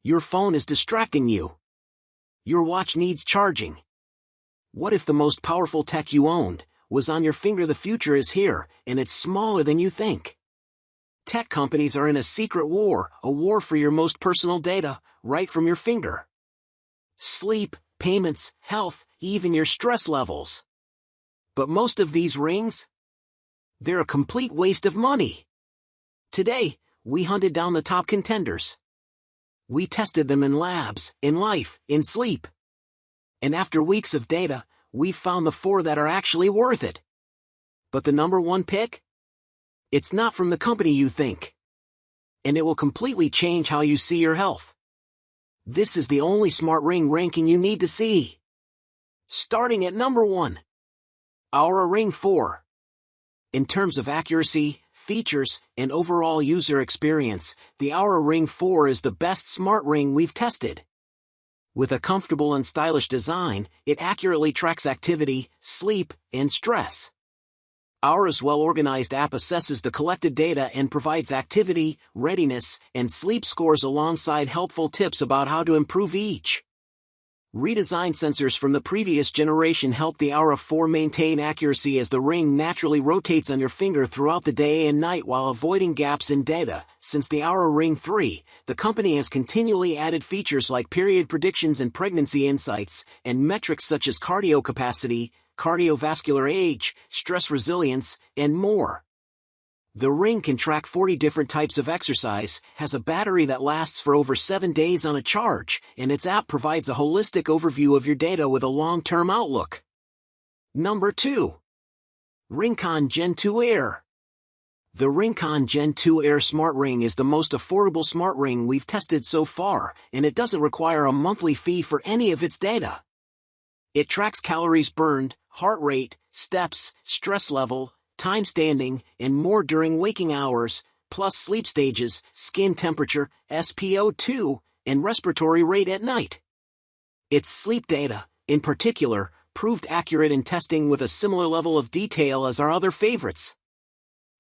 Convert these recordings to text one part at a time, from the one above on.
Your phone is distracting you. Your watch needs charging. What if the most powerful tech you owned was on your finger? The future is here, and it's smaller than you think. Tech companies are in a secret war, a war for your most personal data, right from your finger. Sleep, payments, health, even your stress levels. But most of these rings? They're a complete waste of money. Today, we hunted down the top contenders. We tested them in labs, in life, in sleep. And after weeks of data, we found the 4 that are actually worth it. But the number 1 pick? It's not from the company you think. And it will completely change how you see your health. This is the only smart ring ranking you need to see. Starting at number 1. Oura Ring 4. In terms of accuracy, features, and overall user experience, the Oura Ring 4 is the best smart ring we've tested. With a comfortable and stylish design, it accurately tracks activity, sleep, and stress. Oura's well-organized app assesses the collected data and provides activity, readiness, and sleep scores alongside helpful tips about how to improve each. Redesigned sensors from the previous generation help the Oura 4 maintain accuracy as the ring naturally rotates on your finger throughout the day and night while avoiding gaps in data. Since the Oura Ring 3, the company has continually added features like period predictions and pregnancy insights, and metrics such as cardio capacity, cardiovascular age, stress resilience, and more. The ring can track 40 different types of exercise, has a battery that lasts for over 7 days on a charge, and its app provides a holistic overview of your data with a long-term outlook. Number 2. RingConn Gen 2 Air. The RingConn Gen 2 Air Smart Ring is the most affordable smart ring we've tested so far, and it doesn't require a monthly fee for any of its data. It tracks calories burned, heart rate, steps, stress level, time standing, and more during waking hours, plus sleep stages, skin temperature, SpO2, and respiratory rate at night. Its sleep data, in particular, proved accurate in testing with a similar level of detail as our other favorites.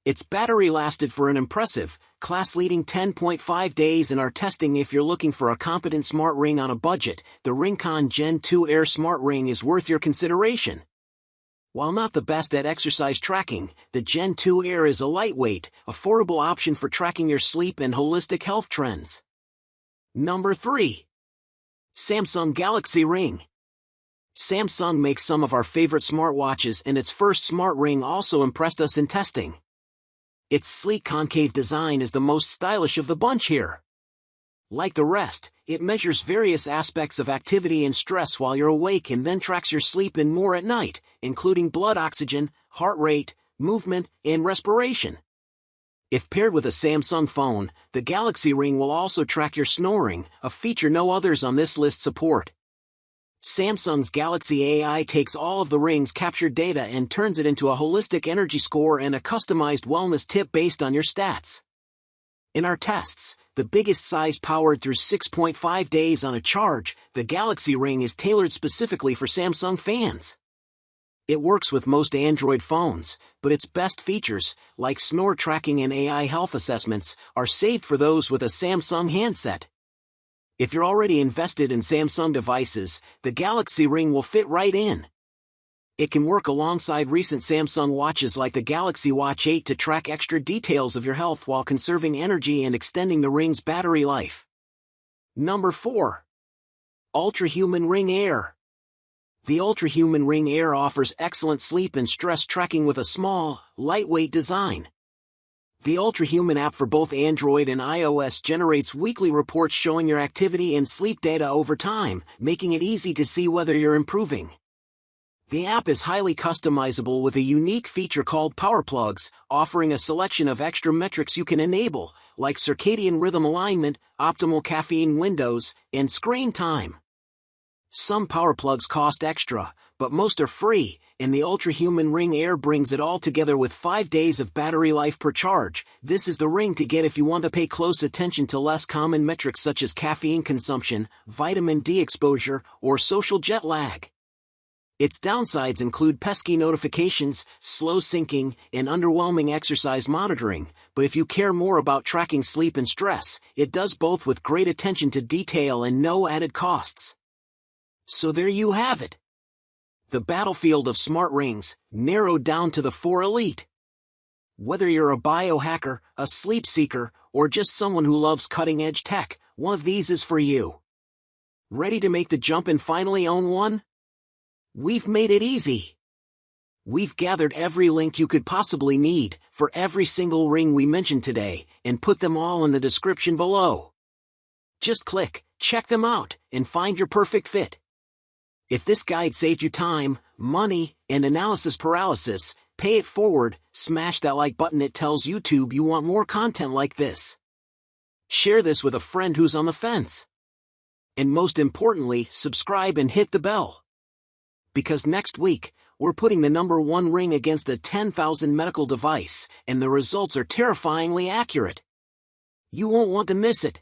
Its battery lasted for an impressive, class-leading 10.5 days in our testing. If you're looking for a competent smart ring on a budget, the RingConn Gen 2 Air Smart Ring is worth your consideration. While not the best at exercise tracking, the Gen 2 Air is a lightweight, affordable option for tracking your sleep and holistic health trends. Number 3. Samsung Galaxy Ring. Samsung makes some of our favorite smartwatches, and its first smart ring also impressed us in testing. Its sleek concave design is the most stylish of the bunch here. Like the rest, it measures various aspects of activity and stress while you're awake and then tracks your sleep and more at night, including blood oxygen, heart rate, movement, and respiration. If paired with a Samsung phone, the Galaxy Ring will also track your snoring, a feature no others on this list support. Samsung's Galaxy AI takes all of the ring's captured data and turns it into a holistic energy score and a customized wellness tip based on your stats. In our tests, the biggest size powered through 6.5 days on a charge, the Galaxy Ring is tailored specifically for Samsung fans. It works with most Android phones, but its best features, like snore tracking and AI health assessments, are saved for those with a Samsung handset. If you're already invested in Samsung devices, the Galaxy Ring will fit right in. It can work alongside recent Samsung watches like the Galaxy Watch 8 to track extra details of your health while conserving energy and extending the ring's battery life. Number 4. Ultrahuman Ring Air. The Ultrahuman Ring Air offers excellent sleep and stress tracking with a small, lightweight design. The Ultrahuman app for both Android and iOS generates weekly reports showing your activity and sleep data over time, making it easy to see whether you're improving. The app is highly customizable with a unique feature called Power Plugs, offering a selection of extra metrics you can enable, like circadian rhythm alignment, optimal caffeine windows, and screen time. Some power plugs cost extra, but most are free, and the Ultrahuman Ring Air brings it all together with 5 days of battery life per charge. This is the ring to get if you want to pay close attention to less common metrics such as caffeine consumption, vitamin D exposure, or social jet lag. Its downsides include pesky notifications, slow syncing, and underwhelming exercise monitoring, but if you care more about tracking sleep and stress, it does both with great attention to detail and no added costs. So there you have it. The battlefield of smart rings, narrowed down to the 4 elite. Whether you're a biohacker, a sleep seeker, or just someone who loves cutting-edge tech, one of these is for you. Ready to make the jump and finally own one? We've made it easy. We've gathered every link you could possibly need for every single ring we mentioned today and put them all in the description below. Just click, check them out, and find your perfect fit. If this guide saved you time, money, and analysis paralysis, pay it forward, smash that like button. It tells YouTube you want more content like this. Share this with a friend who's on the fence. And most importantly, subscribe and hit the bell. Because next week, we're putting the #1 ring against a 10,000 medical device, and the results are terrifyingly accurate. You won't want to miss it.